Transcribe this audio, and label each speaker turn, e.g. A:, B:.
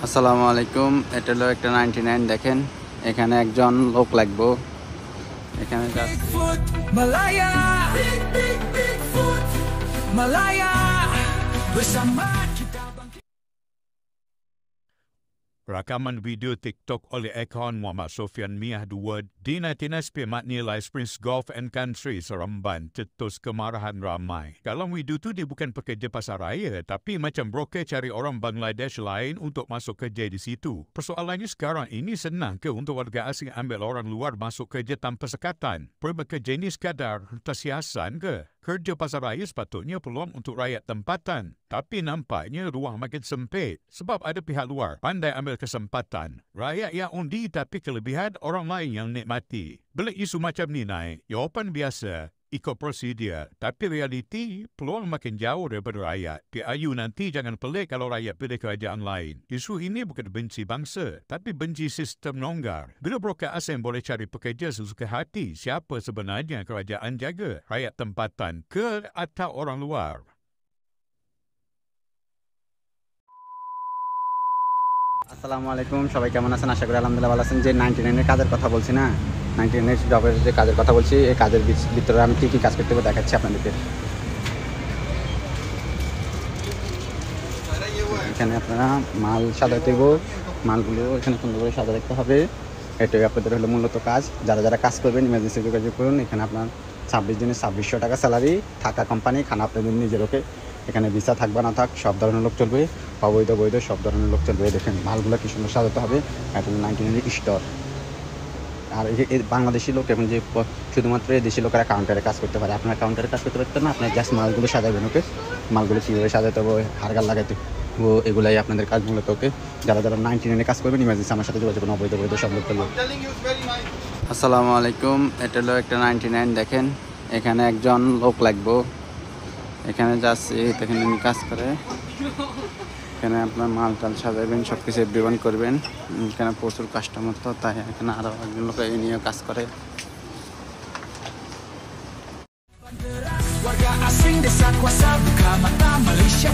A: আসসালামু আলাইকুম। এটা হলো একটা 99 দেখেন, এখানে একজন লোক লাগবো। এখানে
B: Bigfoot, Malaya, Bigfoot, Malaya, bersama kita bangkit.
C: Rakaman video TikTok oleh akaun Muhammad Sofian Miah II di Natinas Pimat Nilai Springs Golf and Country Seremban cetus kemarahan ramai. Kalau video tu dia bukan pekerja pasar raya tapi macam broker cari orang Bangladesh lain untuk masuk kerja di situ. Persoalannya sekarang ini senang ke untuk warga asing ambil orang luar masuk kerja tanpa sekatan? Bekerja ini sekadar tersiasan ke? Kerja pasar raya sepatutnya peluang untuk rakyat tempatan. Tapi nampaknya ruang makin sempit sebab ada pihak luar pandai ambil kesempatan. Rakyat yang undi tapi kelebihan orang lain yang nikmati. Bila isu macam ni naik, jawapan biasa, ikut prosedur. Tapi realiti, peluang makin jauh daripada rakyat. PIU nanti jangan pelik kalau rakyat pilih kerajaan lain. Isu ini bukan benci bangsa, tapi benci sistem longgar. Bila broker asing boleh cari pekerja sesuka hati, siapa sebenarnya kerajaan jaga? Rakyat tempatan ke atau orang luar?
A: আসসালামু আলাইকুম, সবাই কেমন আছেন? আশা করি আলহামদুলিল্লাহ ভালো আছেন। যে 99 কাজের কথা বলছি না, 99 জবের যে কাজের কথা বলছি, এই কাজের ভিতরে আমি কী কী কাজ করতে হবে দেখাচ্ছি আপনাদেরকে। এখানে আপনারা মাল সাজাতে দেবো, মালগুলো এখানে সুন্দর করে সাজা রাখতে হবে। এটাই আপনাদের হলো মূলত কাজ। যারা যারা কাজ করবেন ইমার্জেন্সি যোগাযোগ করুন। এখানে আপনার 26 দিনে 2600 টাকা স্যালারি, থাকা কোম্পানি, খানা আপনাদের নিজের ওকে। এখানে ভিসা থাকবে না থাক সব ধরনের লোক চলবে, অবৈধ বৈধ সব ধরনের লোক চলবে। দেখেন মালগুলো কি সুন্দর সাজাতে হবে। এটা 99 স্টোর। আর এই বাংলাদেশি লোক এখন যে শুধুমাত্র এই দেশি লোকেরা কাউন্টারে কাজ করতে পারে, আপনার কাউন্টারে কাজ করতে পারতেন না। আপনার জাস্ট মালগুলো সাজাবেন ওকে। মালগুলো কীভাবে সাজাতে হবে, হারগার লাগাতে ও এগুলাই আপনাদের কাজ মূলত ওকে। যারা যারা 99 কাজ করবেন ইমার্জেন্সি আমার সাথে যোগাযোগ করুন। অবৈধ বৈধ সব লোক চলবে। আসসালামু আলাইকুম। এটা হলো একটা 99 দেখেন, এখানে একজন লোক লাগবো। এখানে জাস্ট এখানে কাজ করে, এখানে আপনার মাল টাল সাজাবেন, সব কিছু এভরিওয়ান করবেন। এখানে প্রচুর কাস্টমার, তো তাই এখানে আরও একজন লোক এই নিয়ে কাজ করে।
B: Warga asing desa kuasa buka mata Malaysia